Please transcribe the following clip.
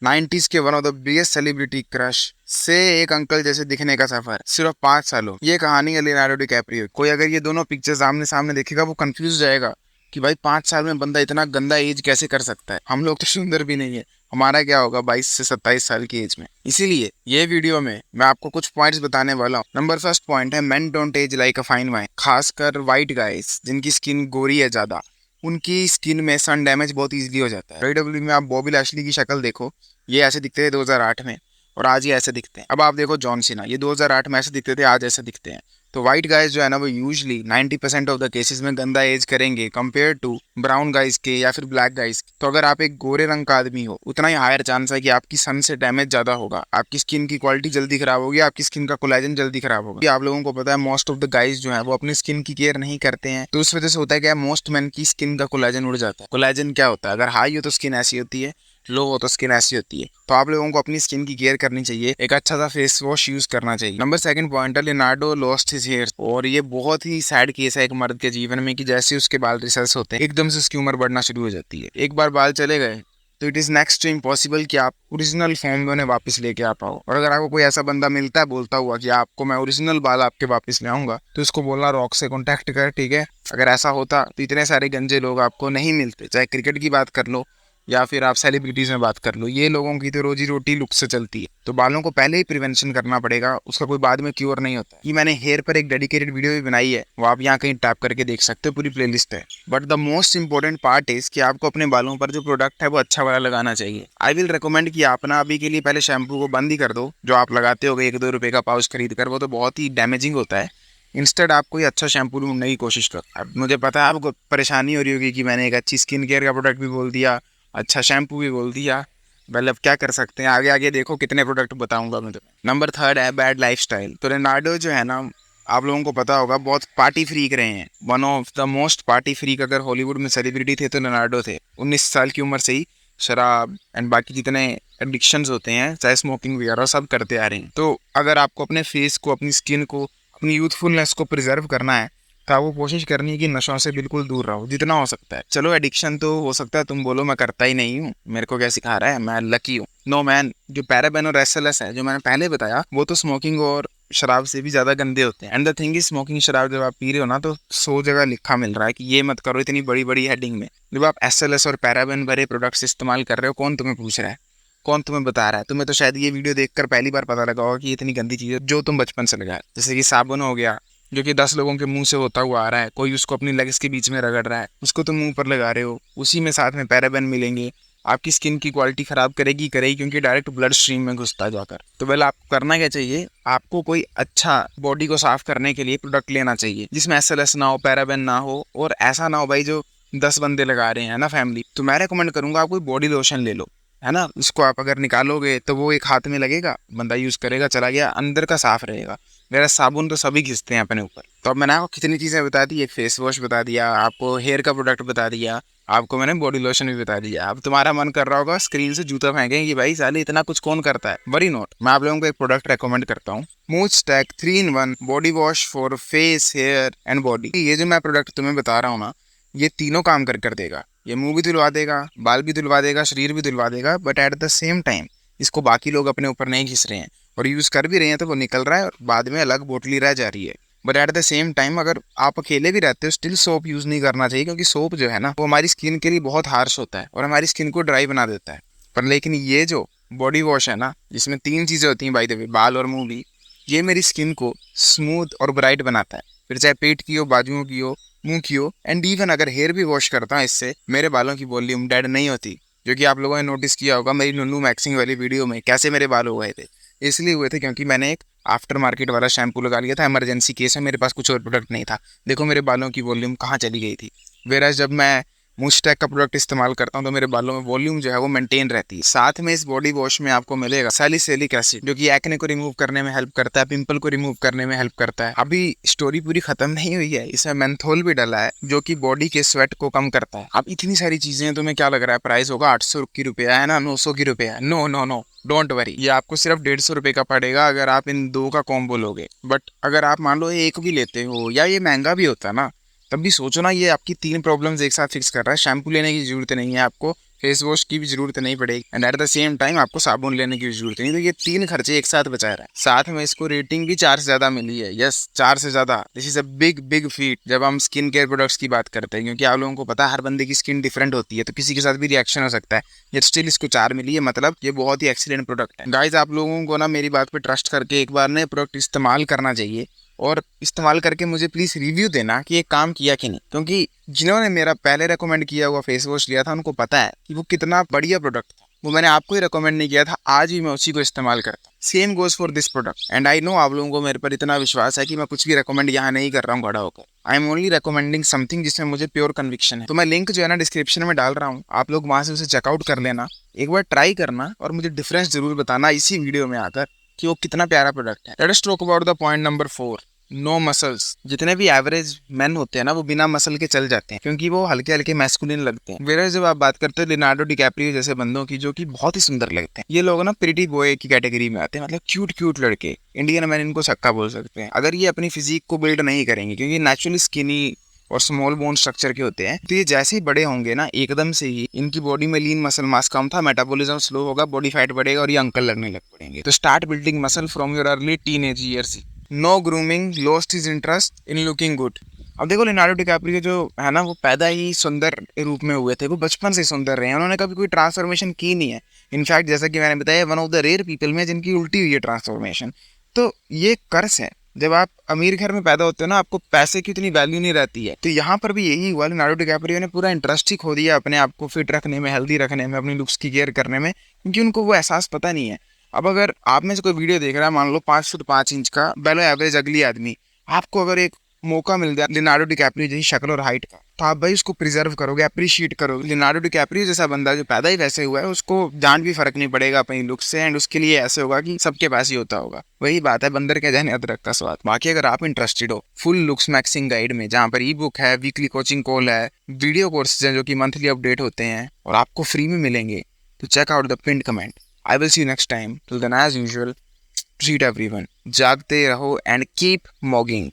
90s के one of the biggest celebrity crush से एक अंकल जैसे दिखने का सफर सिर्फ 5 सालों। ये कहानी है लियोनार्डो डिकैप्रियो। कोई अगर ये दोनों पिक्चर्स आमने सामने देखेगा वो कंफ्यूज हो जाएगा कि भाई 5 साल में बंदा इतना गंदा एज कैसे कर सकता है। हम लोग तो सुंदर भी नहीं है, हमारा क्या होगा 22 से 27 साल की एज में। इसीलिए ये वीडियो में मैं आपको कुछ पॉइंट्स बताने वाला हूँ। नंबर फर्स्ट पॉइंट है men don't age like a fine wine. खासकर वाइट गाइस जिनकी स्किन गोरी है ज्यादा, उनकी स्किन में सन डैमेज बहुत इजीली हो जाता है। WWE में आप बॉबी लैशली की शक्ल देखो, ये ऐसे दिखते थे 2008 में और आज ये ऐसे दिखते हैं। अब आप देखो जॉन सीना, ये 2008 में ऐसे दिखते थे, आज ऐसे दिखते हैं। तो वाइट गाइज जो है ना वो यूजली 90% ऑफ द केसेस में गंदा एज करेंगे कंपेयर टू ब्राउन गाइज के या फिर ब्लैक गाइज के। तो अगर आप एक गोरे रंग का आदमी हो उतना ही हायर चांस है कि आपकी सन से डैमेज ज्यादा होगा, आपकी स्किन की क्वालिटी जल्दी खराब होगी, आपकी स्किन का कोलेजन जल्दी खराब होगा। आप लोगों को पता है मोस्ट ऑफ द गाइज जो है वो अपनी स्किन की केयर नहीं करते हैं, तो उस वजह से होता है क्या, मोस्ट मैन की स्किन का कोलेजन उड़ जाता है। कोलेजन क्या होता है, अगर हाई हो तो स्किन ऐसी होती है, लो हो तो स्किन ऐसी होती है। तो आप लोगों को अपनी स्किन की केयर करनी चाहिए, एक अच्छा सा फेस वॉश यूज करना चाहिए। नंबर सेकंड पॉइंट है लियोनार्डो लॉस्ट हिज हेयर। और ये बहुत ही सैड केस है एक मर्द के जीवन में कि जैसे उसके बाल रिसर्च होते हैं एकदम से उसकी उम्र बढ़ना शुरू हो जाती है। एक बार बाल चले गए तो it is next to impossible कि आप ओरिजिनल फॉर्म में उन्हें वापस लेके आ पाओ। और अगर आपको कोई ऐसा बंदा मिलता है बोलता हुआ कि आपको मैं ओरिजिनल बाल आपके वापस ले आऊंगा, तो उसको बोलना रॉक से कॉन्टेक्ट कर, ठीक है। अगर ऐसा होता तो इतने सारे गंजे लोग आपको नहीं मिलते। चाहे क्रिकेट की बात कर लो या फिर आप सेलिब्रिटीज में बात कर लो, ये लोगों की तो रोजी रोटी लुक से चलती है। तो बालों को पहले ही प्रिवेंशन करना पड़ेगा, उसका कोई बाद में क्योर नहीं होता। ये मैंने हेयर पर एक डेडिकेटेड वीडियो भी बनाई है, वो आप यहाँ कहीं टैप करके देख सकते हो, पूरी प्लेलिस्ट है। But the most important part is कि आपको अपने बालों पर जो प्रोडक्ट है वो अच्छा वाला लगाना चाहिए। आई विल रिकमेंड कि आप ना अभी के लिए पहले शैम्पू को बंद ही कर दो, जो आप लगाते हो 1-2 रुपए का पाउच खरीद कर, वो तो बहुत ही डैमेजिंग होता है। इंस्टेड आप कोई अच्छा शैम्पू ढूंढने की कोशिश करो। अब मुझे पता है आपको परेशानी हो रही होगी कि मैंने एक अच्छी स्किन केयर का प्रोडक्ट भी बोल दिया, अच्छा शैम्पू भी बोल दिया। वेल अब क्या कर सकते हैं, आगे आगे देखो कितने प्रोडक्ट बताऊंगा मैं तुम्हें। नंबर थर्ड है बैड लाइफस्टाइल। तो लियोनार्डो जो है ना, आप लोगों को पता होगा बहुत पार्टी फ्रीक रहे हैं, one of the most party freak अगर हॉलीवुड में सेलिब्रिटी थे तो लियोनार्डो थे। 19 साल की उम्र से ही शराब एंड बाकी जितने एडिक्शंस होते हैं, चाहे स्मोकिंग वगैरह, सब करते आ रहे हैं। तो अगर आपको अपने फेस को, अपनी स्किन को, अपनी यूथफुलनेस को प्रिजर्व करना है तो आपको कोशिश करनी है कि नशों से बिल्कुल दूर रहो जितना हो सकता है। चलो एडिक्शन तो हो सकता है तुम बोलो मैं करता ही नहीं हूँ, मेरे को क्या सिखा रहा है, मैं लकी हूँ। नो मैन, जो पैराबेन और एसएलएस है जो मैंने पहले बताया, वो तो स्मोकिंग और शराब से भी ज्यादा गंदे होते हैं। And the thing is smoking शराब जब आप पी रहे हो ना तो 100 जगह लिखा मिल रहा है कि ये मत करो, इतनी बड़ी बड़ी हेडिंग में। जब आप एसएलएस और पैराबेन भरे प्रोडक्ट्स इस्तेमाल कर रहे हो, कौन तुम्हें पूछ रहा है, कौन तुम्हें बता रहा है? तुम्हें तो शायद ये वीडियो देखकर पहली बार पता लगा होगा कि इतनी गंदी चीज है जो तुम बचपन से लगा। जैसे कि साबुन हो गया, जो कि 10 लोगों के मुंह से होता हुआ आ रहा है, कोई उसको अपनी लेग्स के बीच में रगड़ रहा है, उसको तुम मुंह पर लगा रहे हो, उसी में साथ में पैराबेन मिलेंगे, आपकी स्किन की क्वालिटी खराब करेगी क्योंकि डायरेक्ट ब्लड स्ट्रीम में घुसता है जाकर। तो वेल आपको करना क्या चाहिए, आपको कोई अच्छा बॉडी को साफ करने के लिए प्रोडक्ट लेना चाहिए जिसमें एसएलएस ना हो, पैराबेन ना हो, और ऐसा ना हो भाई जो 10 बंदे लगा रहे हैं ना फैमिली। तो मैं रेकमेंड करूंगा आप कोई बॉडी लोशन ले लो, है ना। उसको आप अगर निकालोगे तो वो एक हाथ में लगेगा, बंदा यूज करेगा, चला गया, अंदर का साफ रहेगा। मेरा साबुन तो सभी घिसते हैं अपने ऊपर। तो अब मैंने आपको कितनी चीजें बता दी, एक फेस वॉश बता दिया, आपको हेयर का प्रोडक्ट बता दिया, आपको मैंने बॉडी लोशन भी बता दिया। अब तुम्हारा मन कर रहा होगा स्क्रीन से जूता फेंकें कि भाई साले इतना कुछ कौन करता है। वरी नोट, मैं आप लोगों को एक प्रोडक्ट रेकमेंड करता हूँ, mood stack 3 in 1 body wash for face, hair and body. ये जो मैं प्रोडक्ट तुम्हें बता रहा हूँ ना, ये तीनों काम कर देगा। ये मुंह भी धुलवा देगा, बाल भी धुलवा देगा, शरीर भी धुलवा देगा, but at the same time इसको बाकी लोग अपने ऊपर नहीं घिस रहे हैं और यूज कर भी रहे हैं तो वो निकल रहा है और बाद में अलग बोतली रह जा रही है। But at the same time अगर आप अकेले भी रहते हो स्टिल सोप यूज नहीं करना चाहिए, क्योंकि सोप जो है ना वो हमारी स्किन के लिए बहुत हार्श होता है और हमारी स्किन को ड्राई बना देता है। पर लेकिन ये जो बॉडी वॉश है ना, जिसमें 3 चीजें होती हैं बाय द वे, बाल और मुंह भी, ये मेरी स्किन को स्मूथ और ब्राइट बनाता है। फिर चाहे पेट की हो, बाजुओं की हो, मुंह की हो, एंड इवन अगर हेयर भी वॉश करता हूँ इससे, मेरे बालों की वॉल्यूम डेड नहीं होती। जो कि आप लोगों ने नोटिस किया होगा मेरी नुन्नू मैक्सिंग वाली वीडियो में कैसे मेरे बाल हो गए थे। इसलिए हुए थे क्योंकि मैंने एक आफ्टर मार्केट वाला शैम्पू लगा लिया था, इमरजेंसी केस है, मेरे पास कुछ और प्रोडक्ट नहीं था। देखो मेरे बालों की वॉल्यूम कहाँ चली गई थी। वेराज जब मैं मूस्टैक का प्रोडक्ट इस्तेमाल करता हूँ तो मेरे बालों में वॉल्यूम जो है वो मेंटेन रहती है। साथ में इस बॉडी वॉश में आपको मिलेगा सैलिसिलिक एसिड, जो कि एक्ने को रिमूव करने में हेल्प करता है, पिंपल को रिमूव करने में हेल्प करता है। अभी स्टोरी पूरी खत्म नहीं हुई है, इसमें मेंथोल भी डला है जो कि बॉडी के स्वेट को कम करता है। अब इतनी सारी चीजें हैं, तुम्हें क्या लग रहा है प्राइस होगा 800 की रुपया है ना, 900 की रुपया है? No no no, don't worry, ये आपको सिर्फ 150 रुपए का पड़ेगा अगर आप इन दो का कॉम्बो लोगे। बट अगर आप मान लो एक भी लेते हो, या ये महंगा भी होता है ना, तब भी सोचो ना, ये आपकी 3 प्रॉब्लम्स एक साथ फिक्स कर रहा है। शैम्पू लेने की जरूरत नहीं है आपको, फेस वॉश की भी जरूरत नहीं पड़ेगी and at the same time आपको साबुन लेने की भी जरूरत नहीं। तो ये 3 खर्चे एक साथ बचा रहा है। साथ में इसको रेटिंग भी 4 से ज्यादा मिली है। यस, 4 से ज्यादा। This is a big big feet जब हम स्किन केयर प्रोडक्ट्स की बात करते हैं, क्योंकि आप लोगों को पता है हर बंदे की स्किन डिफरेंट होती है, तो किसी के साथ भी रिएक्शन हो सकता है। ये स्टिल इसको 4 मिली है, मतलब ये बहुत ही एक्सीलेंट प्रोडक्ट है। गाइज, आप लोगों को ना मेरी बात पे ट्रस्ट करके एक बार ना प्रोडक्ट इस्तेमाल करना चाहिए, और इस्तेमाल करके मुझे प्लीज रिव्यू देना कि ये काम किया कि नहीं, क्योंकि जिन्होंने मेरा पहले रेकमेंड किया हुआ फेस वॉश लिया था उनको पता है कि वो कितना बढ़िया प्रोडक्ट था। वो मैंने आपको ही रेकमेंड नहीं किया था, आज भी मैं उसी को इस्तेमाल करता हूँ। Same goes for this product and I know आप लोगों को मेरे पर इतना विश्वास है कि मैं कुछ भी रेकमेंड यहाँ नहीं कर रहा हूँ खड़ा होकर। I am only recommending something जिसमें मुझे प्योर कन्विक्शन है। तो मैं लिंक जो है ना डिस्क्रिप्शन में डाल रहा हूँ, आप लोग वहां से उसे चेकआउट कर लेना, एक बार ट्राई करना और मुझे डिफरेंस जरूर बताना इसी वीडियो में आकर कि वो कितना प्यारा प्रोडक्ट है। Let us talk about the point number 4, no muscles. जितने भी एवरेज मैन होते हैं ना वो बिना मसल के चल जाते हैं, क्योंकि वो हल्के हल्के मैस्कुलिन लगते हैं। वेयर जब आप बात करते हैं लियोनार्डो डिकैप्रियो जैसे बंदों की, जो कि बहुत ही सुंदर लगते हैं, ये लोग ना प्रिटी बॉय की कैटेगरी में आते हैं, मतलब क्यूट क्यूट लड़के। इंडियन मैन इनको छक्का बोल सकते हैं। अगर ये अपनी फिजिक को बिल्ड नहीं करेंगे, क्योंकि नेचुरली स्किनी और स्मॉल बोन स्ट्रक्चर के होते हैं, तो ये जैसे ही बड़े होंगे ना एकदम से ही इनकी बॉडी में लीन मसल मास कम था, मेटाबॉलिज्म स्लो होगा, बॉडी फैट बढ़ेगा और ये अंकल लगने लग पड़ेंगे। तो start building muscle from your early teenage years. No grooming, lost his interest in looking good. अब देखो लियोनार्डो डिकैप्रियो जो है ना वो पैदा ही सुंदर रूप में हुए थे, वो बचपन से सुंदर रहे हैं, उन्होंने कभी कोई ट्रांसफॉर्मेशन की नहीं है। इनफैक्ट जैसा कि मैंने बताया, one of the rare people में जिनकी उल्टी हुई है ट्रांसफॉर्मेशन। तो ये कर्स है, जब आप अमीर घर में पैदा होते हो ना आपको पैसे की इतनी वैल्यू नहीं रहती है। तो यहाँ पर भी यही हुआ, लियोनार्डो डिकैप्रियो ने पूरा इंटरेस्ट ही खो दिया अपने आप को फिट रखने में, हेल्दी रखने में, अपनी लुक्स की केयर करने में, क्योंकि उनको वो एहसास पता नहीं है। अब अगर आप में से कोई वीडियो देख रहा है, मान लो 5 फुट 5 इंच का बेलो एवरेज अगली आदमी, आपको अगर एक मौका मिल जाए लियोनार्डो डिकैप्रियो जैसी शक्ल और हाइट का, तो आप भाई उसको प्रिजर्व करोगे, अप्रिशिएट करोगे। लियोनार्डो डिकैप्रियो जैसा बंदा जो पैदा ही वैसे हुआ है, उसको जान भी फर्क नहीं पड़ेगा अपनी लुक से, एंड उसके लिए ऐसे होगा कि सबके पास ही होता होगा। वही बात है, बंदर के जाने अदरक का स्वाद। बाकी अगर आप इंटरेस्टेड हो फुल लुक्स मैक्सिंग गाइड में, जहाँ पर ई बुक है, वीकली कोचिंग कॉल है, वीडियो कोर्सेज हैं जो कि मंथली अपडेट होते हैं और आपको फ्री में मिलेंगे, तो check out the pin comment. I will see you next time. Till then as usual, treat everyone, जागते रहो एंड कीप मॉगिंग।